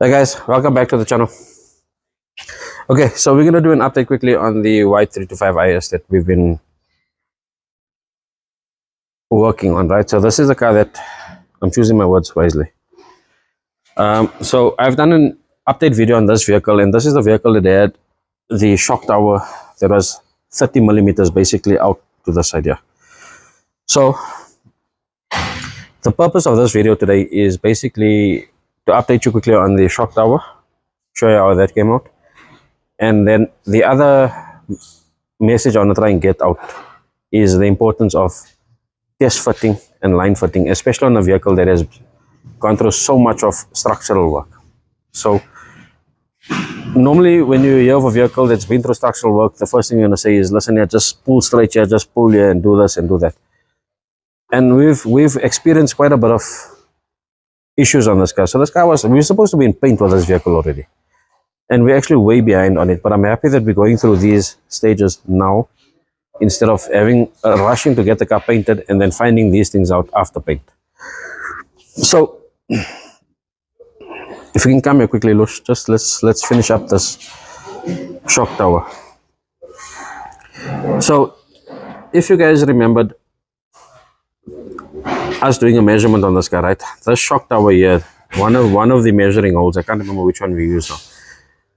Hey guys, welcome back to the channel. Okay, so we're gonna do an update quickly on the Y325 IS that we've been working on, right? So this is a car that I'm choosing my words wisely. So I've done an update video on this vehicle, and this is the vehicle that had the shock tower that was 30 millimeters basically out to the side here. So the purpose of this video today is basically to update you quickly on the shock tower, show you how that came out. And then the other message I want to try and get out is the importance of test fitting and line fitting, especially on a vehicle that has gone through so much of structural work. So normally when you hear of a vehicle that's been through structural work, the first thing you're going to say is, listen here, just pull straight here, just pull here and do this and do that. And we've experienced quite a bit of issues on this car. So this car we were supposed to be in paint with this vehicle already. And we're actually way behind on it, but I'm happy that we're going through these stages now instead of rushing to get the car painted and then finding these things out after paint. So if you can come here quickly, Lush, just let's finish up this shock tower. So if you guys remembered us doing a measurement on this car, right? This shock tower here, one of the measuring holes, I can't remember which one we used now.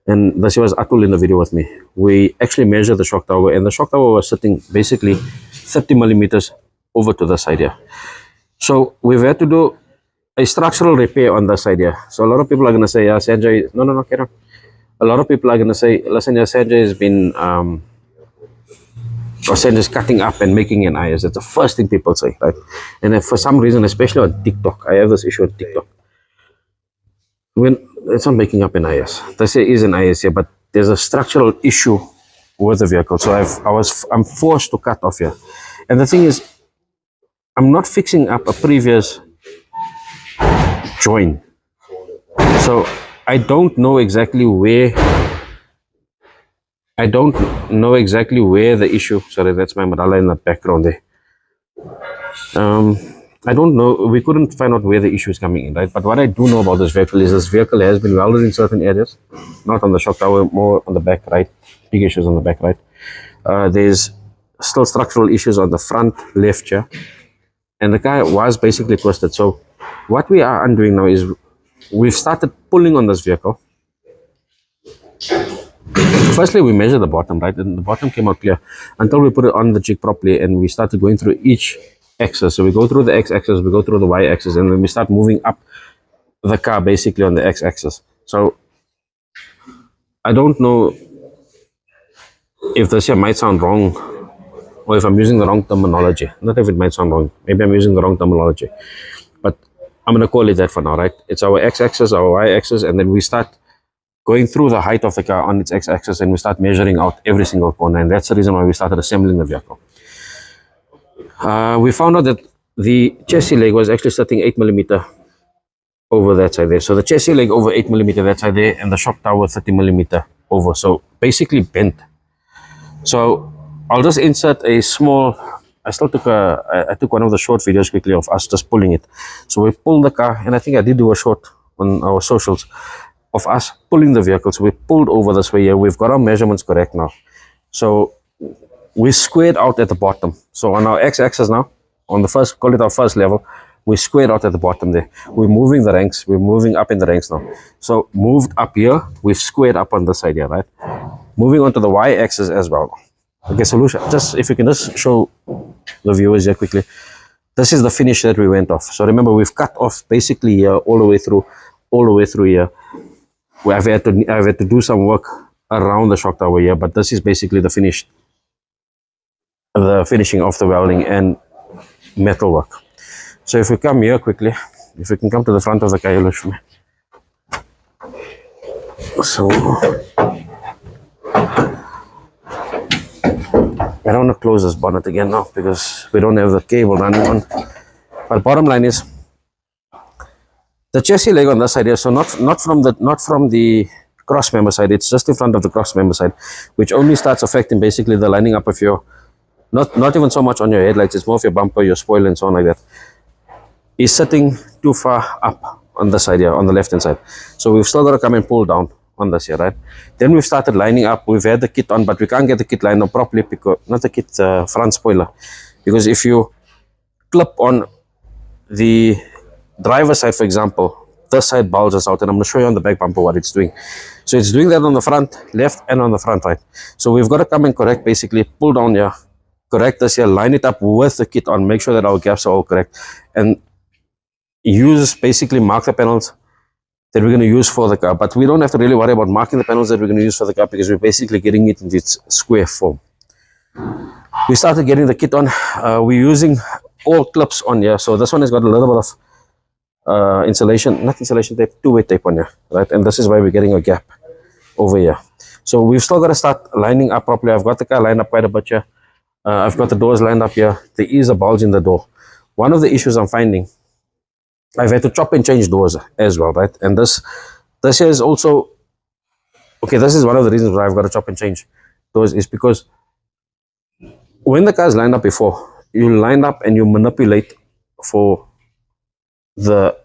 And this was Atul in the video with me. We actually measured the shock tower, and the shock tower was sitting basically 30 millimeters over to the side here. So we've had to do a structural repair on the side here. So a lot of people are going to say, yeah, Sanjay, no, Kiran. A lot of people are going to say, listen, yeah, Sanjay has been, or Sanjay's cutting up and making an IS. That's the first thing people say, right? And if for some reason, especially on TikTok, I have this issue on TikTok. When it's not making up an IS. They say is an IS here, but there's a structural issue with the vehicle. So I'm forced to cut off here. And the thing is, I'm not fixing up a previous joint. So I don't know exactly where the issue. Sorry, that's my Madala in the background there. I don't know, we couldn't find out where the issue is coming in, right? But what I do know about this vehicle is this vehicle has been welded in certain areas, not on the shock tower, more on the back right, big issues on the back right. There's still structural issues on the front left here, and the car was basically twisted. So what we are undoing now is we've started pulling on this vehicle. Firstly, we measure the bottom, right? And the bottom came out clear until we put it on the jig properly, and we started going through each axis. So we go through the x-axis, we go through the y-axis, and then we start moving up the car basically on the x-axis. So I don't know if this here might sound wrong or if I'm using the wrong terminology. Not if it might sound wrong, maybe I'm using the wrong terminology, but I'm going to call it that for now, right? It's our x-axis, our y-axis, and then we start going through the height of the car on its x-axis, and we start measuring out every single corner, and that's the reason why we started assembling the vehicle. We found out that the chassis leg was actually sitting 8 millimeter over that side there. So the chassis leg over 8 millimeter that side there, and the shock tower 30 millimeter over. So basically bent. So I'll just insert a small. I took one of the short videos quickly of us just pulling it. So we pulled the car, and I think I did do a short on our socials of us pulling the vehicle. So we pulled over this way here. We've got our measurements correct now. So we squared out at the bottom. So on our x-axis now, on the first, call it our first level, we squared out at the bottom there. We're moving the ranks, we're moving up in the ranks now. So moved up here, we've squared up on this side here, right? Moving on to the y-axis as well. Okay, solution, just if you can just show the viewers here quickly. This is the finish that we went off. So remember, we've cut off basically here all the way through here. I've had to do some work around the shock tower here, but this is basically the finishing of the welding and metal work. So if we come here quickly, if we can come to the front of the car, for me. So I don't want to close this bonnet again now because we don't have the cable running on. But bottom line is the chassis leg on this side here. So not from the cross member side. It's just in front of the cross member side, which only starts affecting basically the lining up of your. Not even so much on your headlights, it's more of your bumper, your spoiler, and so on like that. Is sitting too far up on the side here, on the left hand side. So we've still got to come and pull down on this here, right? Then we've started lining up. We've had the kit on, but we can't get the kit lined up properly because, not the kit, front spoiler, because if you clip on the driver's side, for example, this side bulges out, and I'm going to show you on the back bumper what it's doing. So it's doing that on the front left and on the front right. So we've got to come and correct, basically pull down here, correct this here, line it up with the kit on, make sure that our gaps are all correct, and use, basically mark the panels that we're going to use for the car. But we don't have to really worry about marking the panels that we're going to use for the car, because we're basically getting it in its square form. We started getting the kit on. We're using all clips on here. So this one has got a little bit of insulation, not insulation tape, two-way tape on here, right? And this is why we're getting a gap over here. So we've still got to start lining up properly. I've got the car lined up quite a bit here. I've got the doors lined up here. There is a bulge in the door. One of the issues I'm finding, I've had to chop and change doors as well, right? And this here is also, okay, this is one of the reasons why I've got to chop and change doors, is because when the car is lined up before, you line up and you manipulate for the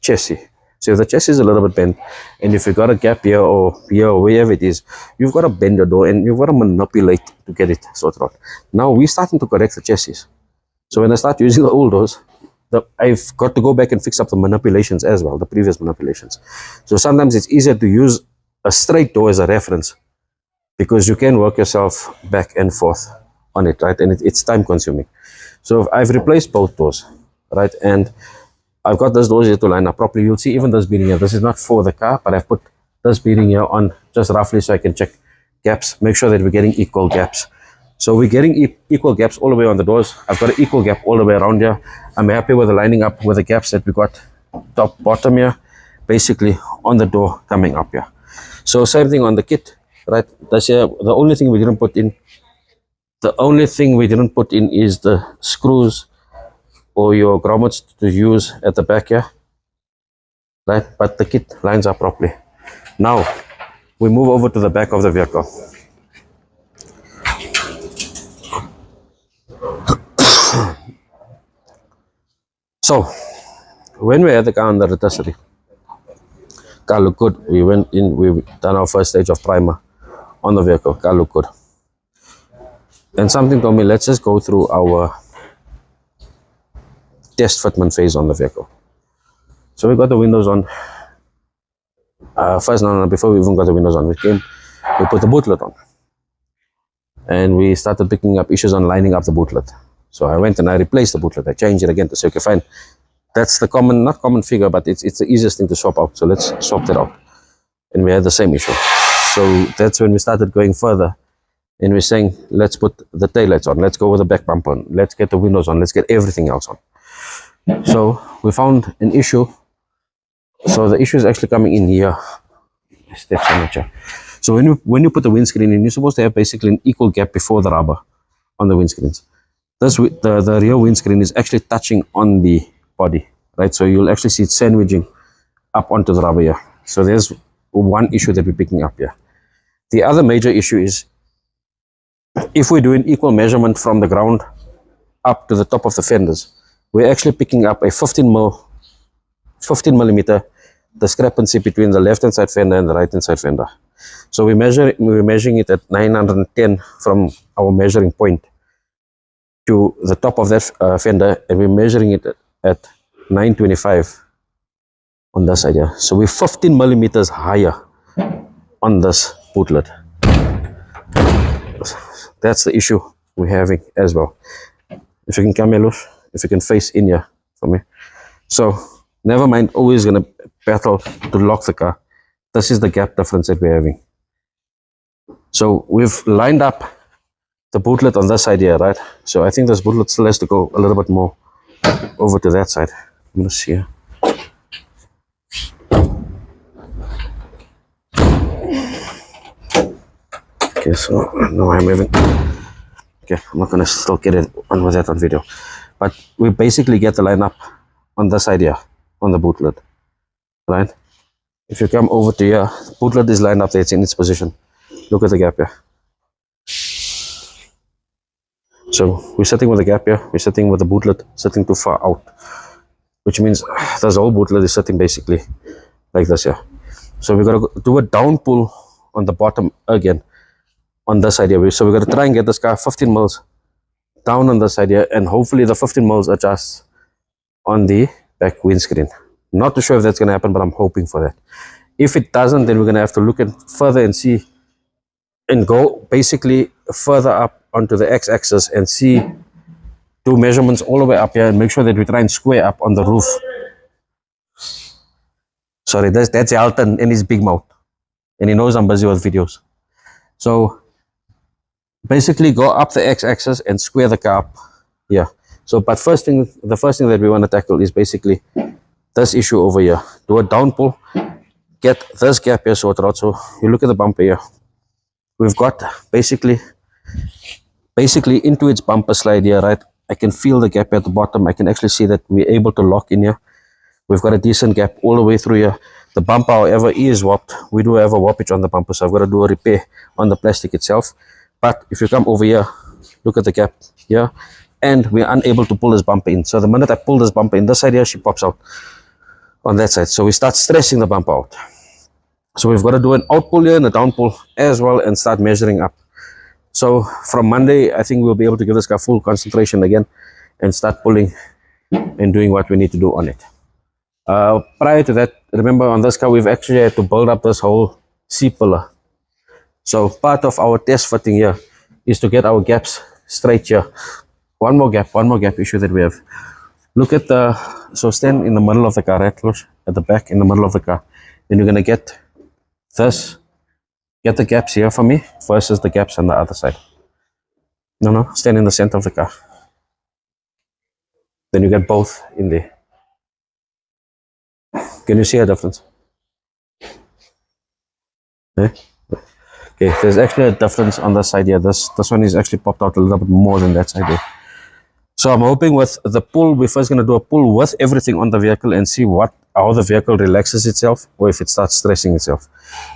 chassis. So if the chassis is a little bit bent, and if you've got a gap here or wherever it is, you've got to bend your door and you've got to manipulate to get it sorted out. Now we're starting to correct the chassis. So when I start using the old doors, I've got to go back and fix up the manipulations as well, the previous manipulations. So sometimes it's easier to use a straight door as a reference, because you can work yourself back and forth on it, right? And it's time consuming. So I've replaced both doors, right? And I've got this doors here to line up properly. You'll see even this beading here. This is not for the car, but I've put this beading here on just roughly so I can check gaps, make sure that we're getting equal gaps. So we're getting equal gaps all the way on the doors. I've got an equal gap all the way around here. I'm happy with the lining up with the gaps that we got top, bottom here, basically on the door coming up here. So same thing on the kit, right? That's here. The only thing we didn't put in, is the screws or your grommets to use at the back here, right? But the kit lines up properly. Now we move over to the back of the vehicle. So when we had the car on the rotisserie, car looked good. We went in, we done our first stage of primer on the vehicle. Car looked good. And something told me, let's just go through our test fitment phase on the vehicle. So we got the windows on. First, no, before we even got the windows on, we put the bootlet on. And we started picking up issues on lining up the bootlet. So I went and I replaced the bootlet. I changed it again to say, okay, fine. That's the not common figure, but it's the easiest thing to swap out. So let's swap that out. And we had the same issue. So that's when we started going further. And we're saying, let's put the taillights on. Let's go with the back bumper on. Let's get the windows on. Let's get everything else on. So we found an issue. So the issue is actually coming in here. Steps on the chair. So when you put the windscreen in, you're supposed to have basically an equal gap before the rubber on the windscreens. The rear windscreen is actually touching on the body, right? So you'll actually see it sandwiching up onto the rubber here. So there's one issue that we're picking up here. The other major issue is, if we're doing equal measurement from the ground up to the top of the fenders, we're actually picking up a 15 millimeter discrepancy between the left hand side fender and the right hand side fender. So we're measuring it at 910 from our measuring point to the top of that fender, and we're measuring it at 925 on this side here. So we're 15 millimeters higher on this bootlet. That's the issue we're having as well. If you can come here, Lush, if you can face in here for me. So never mind, always gonna battle to lock the car. This is the gap difference that we're having. So we've lined up the bootlet on this side here, right? So I think this bootlet still has to go a little bit more over to that side. I'm gonna see here. Okay, so no, I'm having. Okay, I'm not gonna still get it on with that on video, but we basically get the line up on this side here on the bootlet, right? If you come over to here, bootlet is lined up there, it's in its position. Look at the gap here. So we're sitting with the gap here, we're sitting with the bootlet sitting too far out. which means this whole bootlet is sitting basically like this here. So we're gonna do a down pull on the bottom again on this side here. So we're gonna try and get this car 15 mils down on this side here, and hopefully the 15 mils adjusts on the back windscreen. Not too sure if that's gonna happen, but I'm hoping for that. If it doesn't, then we're gonna have to look at further and see, and go basically further up onto the x-axis and see, do measurements all the way up here and make sure that we try and square up on the roof. Sorry, that's Alton in his big mouth, and he knows I'm busy with videos. So basically go up the x-axis and square the car up. Yeah. So, but the first thing that we want to tackle is basically this issue over here. Do a down pull, get this gap here sorted out. So you look at the bumper here. We've got basically into its bumper slide here, right? I can feel the gap at the bottom. I can actually see that we're able to lock in here. We've got a decent gap all the way through here. The bumper, however, is warped. We do have a warpage on the bumper, so I've got to do a repair on the plastic itself. But if you come over here, look at the gap here, and we're unable to pull this bumper in. So the minute I pull this bumper in this side here, she pops out on that side. So we start stressing the bumper out. So we've got to do an out pull here and a down pull as well, and start measuring up. So from Monday, I think we'll be able to give this car full concentration again and start pulling and doing what we need to do on it. Prior to that, remember on this car, we've actually had to build up this whole C-pillar. So part of our test fitting here is to get our gaps straight here. One more gap issue that we have. Look at so stand in the middle of the car, right, close at the back in the middle of the car. Then you're gonna get this, get the gaps here for me versus the gaps on the other side. No, stand in the center of the car. Then you get both in there. Can you see a difference? Okay, there's actually a difference on this side here. This one is actually popped out a little bit more than that side here. So I'm hoping with the pull, we're first going to do a pull with everything on the vehicle and see how the vehicle relaxes itself, or if it starts stressing itself.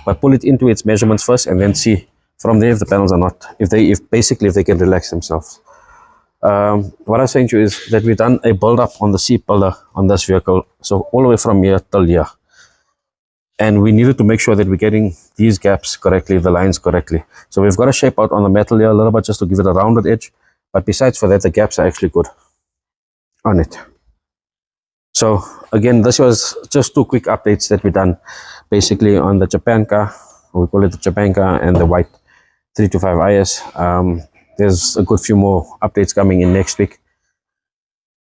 But pull it into its measurements first, and then see from there if the panels are not, if they can relax themselves. What I was saying to you is that we've done a build up on the C-pillar on this vehicle, so all the way from here till here. And we needed to make sure that we're getting these gaps correctly, the lines correctly. So we've got to shape out on the metal here a little bit just to give it a rounded edge. But besides for that, the gaps are actually good on it. So again, this was just 2 quick updates that we done basically on the Japan car. We call it the Japan car and the white 325 IS. There's a good few more updates coming in next week.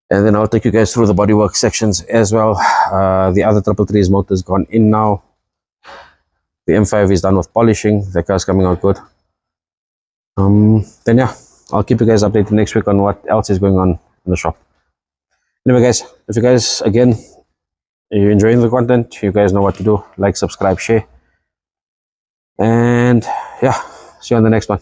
And then I'll take you guys through the bodywork sections as well. The other 333's motor is gone in now. The M5 is done with polishing. The car's coming out good. Then yeah, I'll keep you guys updated next week on what else is going on in the shop. Anyway guys, if you guys, again, you're enjoying the content, you guys know what to do. Like, subscribe, share. And yeah, see you on the next one.